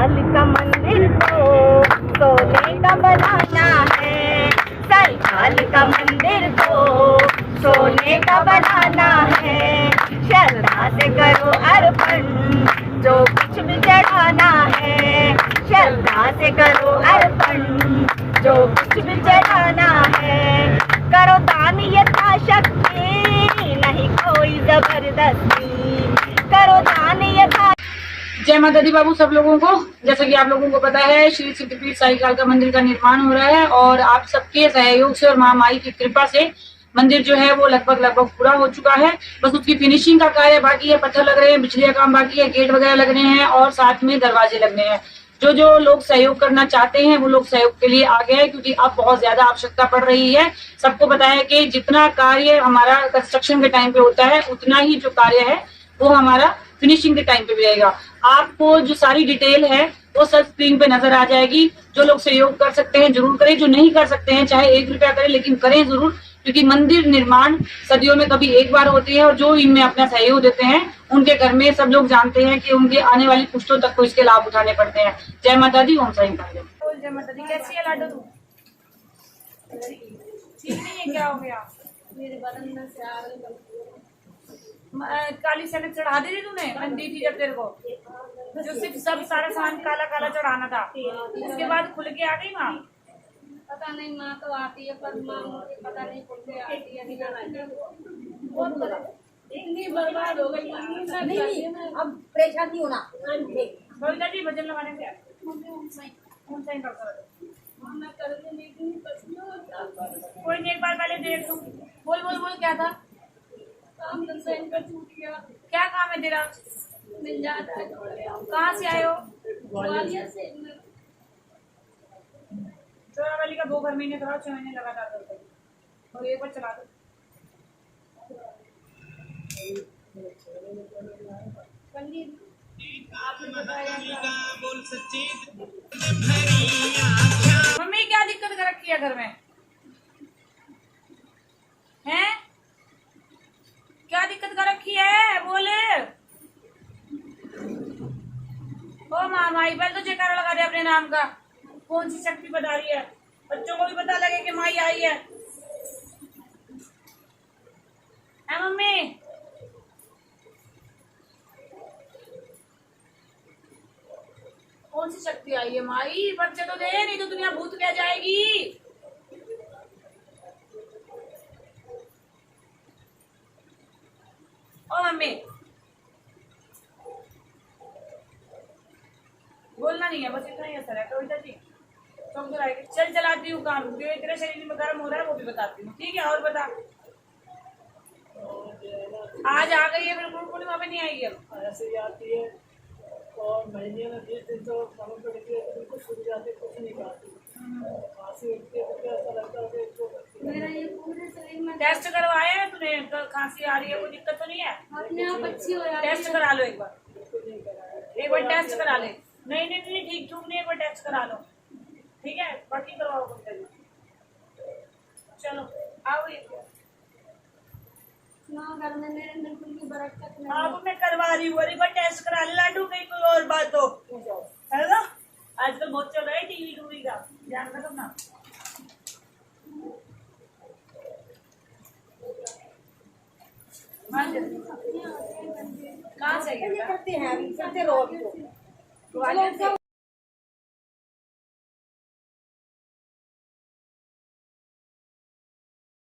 सरकार का मंदिर को सोने का बनाना है, सरकार का मंदिर को सोने का बनाना है। श्रद्धा से करो अर्पण जो कुछ भी चढ़ाना है, श्रद्धा से करो अर्पण जो कुछ भी चढ़ाना है। करो दान यथाशक्ति नहीं कोई जबरदस्ती, करो दान यथा। जय माता दी बाबू सब लोगों को। जैसा कि आप लोगों को पता है, श्री सिद्धपीठ साईं कालका मंदिर का निर्माण हो रहा है और आप सबके सहयोग से और महामाई की कृपा से मंदिर जो है वो लगभग पूरा हो चुका है। बस उसकी फिनिशिंग का कार्य बाकी है, पत्थर लग रहे हैं, बिजली का काम बाकी है, गेट वगैरह लग रहे हैं और साथ में दरवाजे लगने हैं। जो जो लोग सहयोग करना चाहते हैं वो लोग सहयोग के लिए आगे हैं, क्योंकि अब बहुत ज्यादा आवश्यकता पड़ रही है। सबको पता है कि जितना कार्य हमारा कंस्ट्रक्शन के टाइम पे होता है उतना ही जो कार्य है वो हमारा फिनिशिंग के टाइम पे भी रहेगा। आपको जो सारी डिटेल है वो सब स्क्रीन पे नजर आ जाएगी। जो लोग सहयोग कर सकते हैं जरूर करें, जो नहीं कर सकते हैं चाहे 1 रुपया करें लेकिन करें जरूर, क्योंकि मंदिर निर्माण सदियों में कभी एक बार होती है और जो इनमें अपना सहयोग देते हैं उनके घर में सब लोग जानते हैं कि उनके आने वाली पुश्तों तक को इसके लाभ उठाने पड़ते हैं। जय माता दी, ओम साईं कालका। जय माता दी। कैसी है लाडो तू? ठीक नहीं है, क्या हो गया? मेरे बदन में से आ रही काली सनक चढ़ा दी थी तूने? मैंने दी थी जब तेरे को, जो सिर्फ सब सारा सामान काला काला चढ़ाना था, उसके बाद खुल के आ गई माँ। पता नहीं माँ तो आती है पर माँ मुझे पता नहीं खुल के आती है इतनी बर्बाद हो गई। नहीं अब परेशान नहीं होना। बबीता जी भजन लगाने से कोई नहीं, एक बार पहले देख लूं। बोल बोल बोल, क्या था? काम धंधा इनका छूट गया। क्या काम है तेरा? मिल जाता है। कहाँ से आए हो? ग्वालियर से। चोरावली का 2 महीने कराओ, 6 महीने लगातार करते हो और एक बार चला दो। मम्मी क्या दिक्कत कर रखी है घर में? हैं? क्या दिक्कत कर रखी है? बोले। ओ माई, पहले तो जयकारा लगा दे अपने नाम का। कौन सी शक्ति बता रही है? बच्चों को भी पता लगे कि माई आई है। मम्मी कौन सी शक्ति आई है? माई बच्चे तो दे, नहीं तो दुनिया भूत क्या जाएगी। ओ मम्मी बोलना नहीं है, बस इतना ही असर है। कविता जी चल चलाती हूँ काम, जो तेरे शरीर में गर्म हो रहा है वो भी बताती हूँ, ठीक है? और बता। आज आ गई है, बिल्कुल पूर्णिमा में नहीं आएगी अब। ऐसे ही आती है और महीने में 20 दिन तो कम पड़ती है, बिल्कुल छूट जाती है, कुछ नहीं खाती, खांसी उठती है तो ऐसा लगता है कि इसको मेरा ये पूरे शरीर में टेस्ट करवाया है तूने? खांसी आ रही है, कोई दिक्कत तो नहीं है? अपने आप अच्छी हो जाती है। टेस्ट करा लो एक बार, एक बार टेस्ट करा ले। नहीं नहीं नहीं, ठीक ठीक नहीं, एक बार टेस्ट करा लो, ठीक है? बाकी करवाओ कभी। चलो आओ घर में मेरे बिल्कुल भी बरकत नहीं। अब मैं करवा रही हूँ, एक बार टेस्ट करा ले लाडू, कहीं कोई और बात हो, है ना? आजकल बहुत चल रहा है टीवी टूवी का, ध्यान रखो ना। कहाँ से करते हैं?